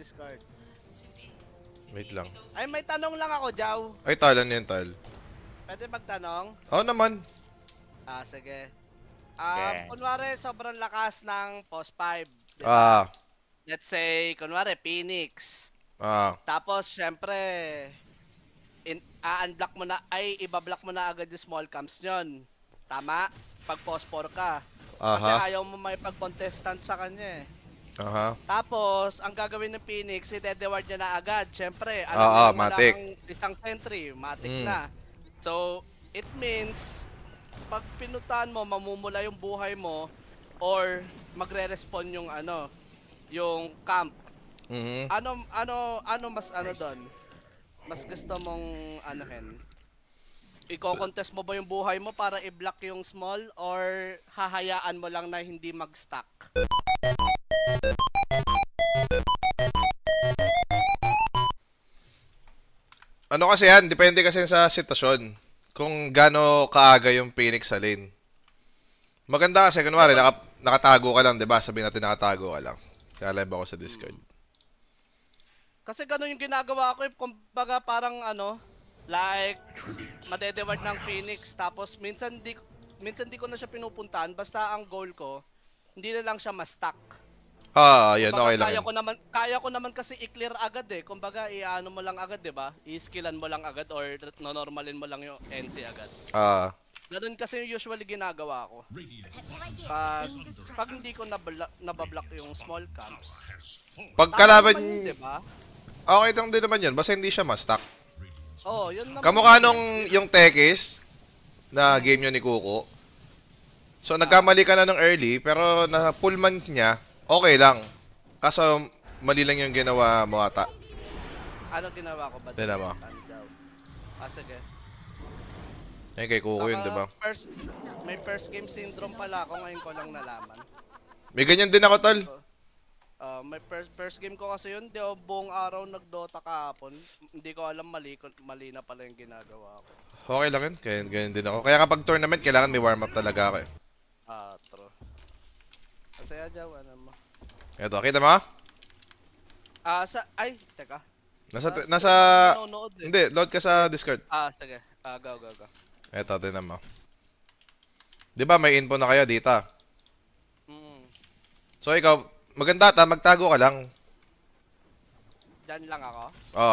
Discord. Wait lang. Ay, may tanong lang ako, Jaw. Ay, tal. Ano yan, tal? Pwede magtanong? Oo naman. Sige. Okay. Kunwari, sobrang lakas ng Post 5. Diba? Let's say, kunwari, Phoenix. Tapos, syempre, unblock mo na, ibablock mo na agad yung small camps nyon. Tama? Pag Post 4 ka. Kasi ayaw mo may pag-contestant sa kanya eh. Tapos, ang gagawin ng Phoenix, i-dedeward niya na agad. Siyempre, alam mo na ang isang sentry, matik na. So, it means, pag pinutan mo, mamumula yung buhay mo, or magre-respawn yung yung camp. Ano mas doon? Mas gusto mong anuhin? Iko-contest mo ba yung buhay mo para i-block yung small, or hahayaan mo lang na hindi mag-stack? Ano kasi yan, depende kasi sa sitwasyon. Kung gaano kaaga yung Phoenix sa lane. Maganda kasi, kunwari, nakatago ka lang, diba? Sabihin natin nakatago ka lang. Kaya live ako sa Discord. Kasi gano'n yung ginagawa ko, kumbaga parang like, madedeward ng Phoenix, tapos minsan di ko na siya pinupuntahan, basta ang goal ko, hindi na lang siya ma-stack. Yan, okay lang. Kaya ko naman kasi i-clear agad eh. Kumbaga, i-ano mo lang agad, 'di ba? I-skillan mo lang agad or normalin mo lang yung NC agad. Ganun kasi usually ginagawa ko. Pag hindi ko nabablock yung small camps. Pag kalaban, diba? Okay lang din naman 'yun, basta hindi siya ma-stack. Yun naman. Kamukha nung yung Tekis na game nyo ni Kuko. So, nagkamali ka na ng early, pero na full month niya, okay lang. Kaso, mali lang yung ginawa mo ata. Ano ginawa ko ba? Hindi mo. Sige. Ayun kay Kuko yun, diba? May first game syndrome pala ako, ngayon ko lang nalaman. May ganyan din ako, tol. May first game ko kasi yun, buong araw nag-Dota kahapon. Hindi ko alam, mali na pala yung ginagawa ko. Okay lang yun, ganyan din ako. Kaya kapag tournament, kailangan may warm-up talaga ako eh. True. Masaya dyan, mo. Eto, kita mo? Teka. Nasa Hindi, load ka sa Discord. Sige. Go. Eto, tinan mo. Diba may info na kayo dito? So ikaw, maganda magtago ka lang. Diyan lang ako?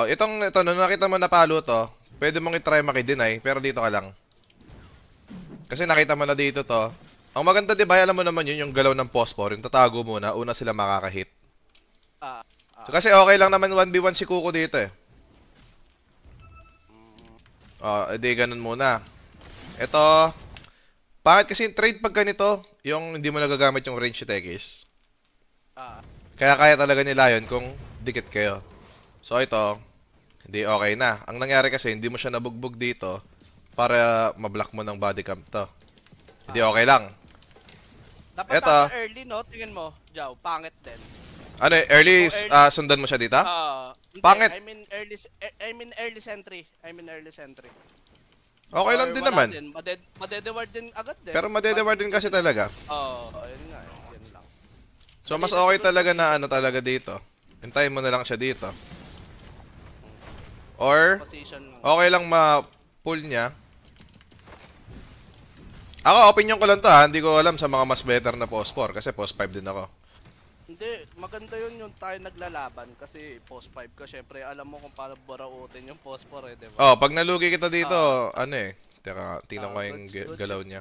Ito, nung nakita mo na palo to, pwede mong i-try maki-deny, pero dito ka lang. Kasi nakita mo na dito to. Ang maganda, diba, alam mo naman yun, yung galaw ng phosphor, yung tatago muna, una sila makakahit. So, kasi okay lang naman 1v1 si Kuko dito eh. Edi ganun muna. Ito, bakit kasi trade pag ganito, yung hindi mo nagagamit yung range Tekis. Kaya talaga nila yun kung dikit kayo. So ito, hindi okay na. Ang nangyari kasi, hindi mo siya nabugbog dito para mablock mo ng body camp to. Hindi okay lang. Dapat early, no? Tingin mo, Jaw, pangit din. Ano, early sundan mo siya dito? Pangit. I mean early sentry. Okay lang din naman. Madedeward din agad din. Pero madedeward din kasi talaga. Ayun nga, yun lang. So mas okay talaga na talaga dito. Hintayin mo na lang siya dito. Or okay lang ma-pull niya. Ako, opinion ko lang to ha. Hindi ko alam sa mga mas better na post 4 kasi post 5 din ako. Hindi, maganda yun yung tayo naglalaban kasi post 5 ka, syempre alam mo kung paano barautin yung post 4 diba? Pag nalugi kita dito, teka, tingnan ko yung galaw niya.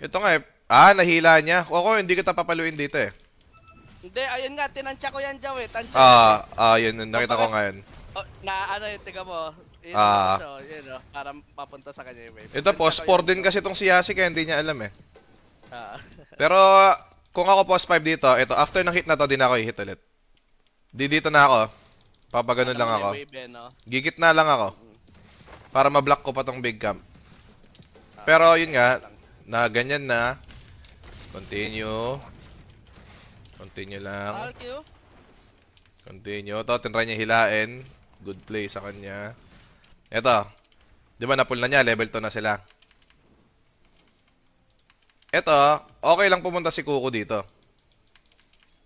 Ito nga nahila niya. Hindi kita papaluin dito eh. Hindi, ayun nga, tinansya ko yan, Jaw eh. Yun, nakita ko nga yun. Tiga mo. Yun, para papunta sa kanya yung wave. Ito, post 4 din kasi itong si Yasi kaya hindi niya alam eh. Pero, kung ako post 5 dito, ito, after ng hit na to, din ako i-hit ulit. Dito na ako. Papaganon lang ako. Gigit na lang ako. Para ma-block ko pa tong big camp. Pero, yun nga, na ganyan na. Continue. Continue lang. Continue. Ito, tinry niya hilain. Good play sa kanya. Ito. Di ba na-pull na niya? Level 2 na sila. Ito, okay lang pumunta si Kuko dito.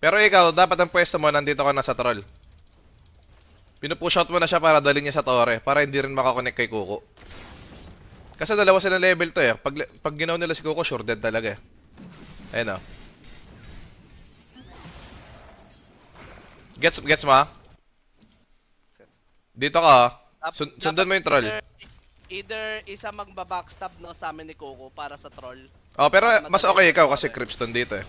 Pero ikaw, dapat ang pwesto mo, nandito ka na sa troll. Pinupush out mo na siya para dalhin niya sa torre, para hindi rin makakonect kay Kuko. Kasi dalawa sila level to eh. Pag ginaw nila si Kuko, sure dead talaga eh. Ayun o. Gets mo ha? Dito ka sundan mo yung troll. Either isa magbabackstab no sa amin ni Kuko para sa troll. Oh, pero mas okay ikaw kasi Cripston dito eh.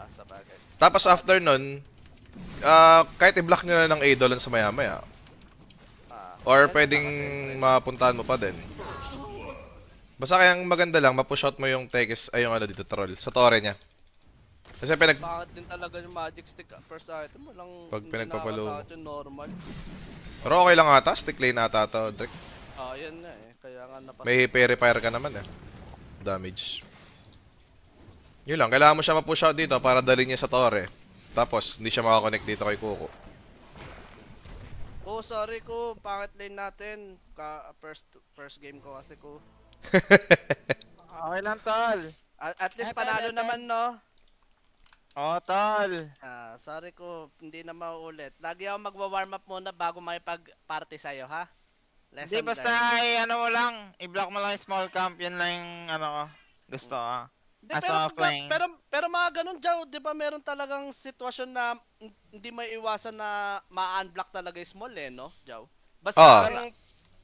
Sa bagay. Tapos after nun, kahit i-block nyo na ng Eidolon sa maya-maya. Or pwedeng mapuntahan mo pa din. Basta kayang maganda lang, mapush out mo yung Tekis, ay yung ano dito, troll, sa torre niya. Kasi bakit din talaga yung magic stick first item, walang pag pinagpapalo yung normal. Pero okay lang ata, stick lane ata to, Drake. Yan na eh, kaya nga napas. May repair ka naman eh. Damage. Yun lang, kailangan mo siya ma-push out dito para dalhin niya sa torre. Tapos, hindi siya makakonect dito kay Kuko. Sorry ko, pangit lane natin. First game ko kasi ko. Okay lang, tol. At least panalo naman, no? Oo, tol. Sorry ko, hindi na mauulit. Lagi ako magwa-warm up muna bago makipag-party sa'yo, ha? Hindi, basta ano mo lang, i-block mo lang yung small camp, yun lang yung ano ko. Gusto ko. Pero mga ganun, Jow, di ba meron talagang sitwasyon na hindi may iwasan na ma-unblock talaga yung small eh, no, Jow? Basta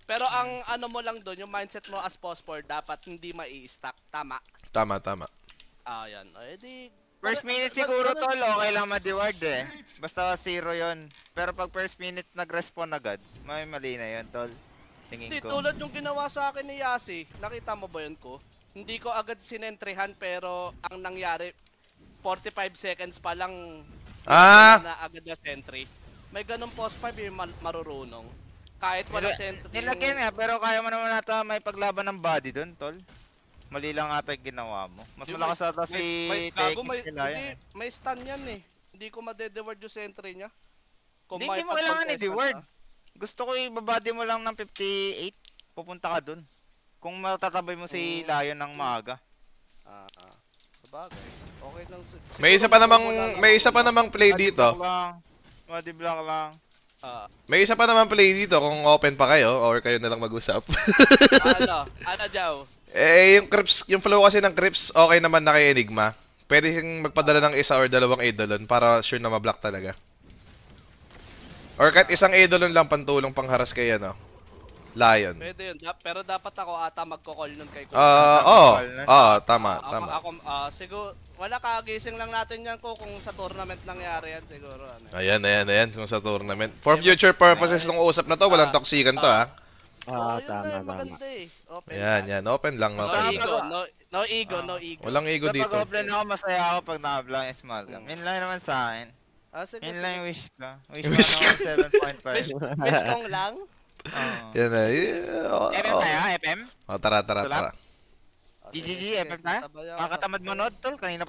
pero ang ano mo lang doon, yung mindset mo as Pospor, dapat hindi mai-stack, tama? Tama. Yan. First minute siguro, tol, okay lang ma-deward eh. Basta 0 yon. Pero pag first minute nag-respawn agad, may mali na yun, tol. Tingin ko. Hindi, tulad yung ginawa sa akin ni Yasi, nakita mo ba yun ko? Hindi ko agad sinentryhan pero ang nangyari 45 seconds pa lang na agad na sentry. May ganun post 5 yung marurunong. Kahit wala sentry. Nilagyan nga pero kaya mo naman nata may paglaban ng body doon, tol. Mali lang ata yung ginawa mo. Mas malakas ata si Tekis nila yan. May stun yan eh. Hindi ko madedeward yung sentry niya. Hindi mo kailangan i-deward. Gusto ko i-babody mo lang ng 58. Pupunta ka doon. Kung matatabay mo si Lion ng maaga. Sabagay. Okay lang. May isa pa namang play dito. Body block lang. May isa pa namang play dito kung open pa kayo or kayo na lang mag-usap. Ano, Jow? Yung flow kasi ng Crips, okay naman na kay Enigma. Pwede siyang magpadala ng isa or dalawang Eidolon para sure na ma-block talaga. Or kahit isang Eidolon lang pantulong pangharas kay Lion. Pwede yun, pero dapat ako ata magko-call nun kay Kuko. Tama. Siguro, wala kagising lang natin yan kung sa tournament nangyari yan siguro. Ayan, kung sa tournament. For future purposes ng usap na to, walang toksikan to ha. Tama. Open yan, open lang. No ego. Walang ego dito. Kapag open ako, masaya ako pag na-block yung small camp. Yun lang naman sa akin. Yun lang yung wish ko. Wish ko 7.5. Wish kong lang? Yan na. FM tayo, FM? Tara. GGG, FM tayo? Makatamad manood, tol. Kanina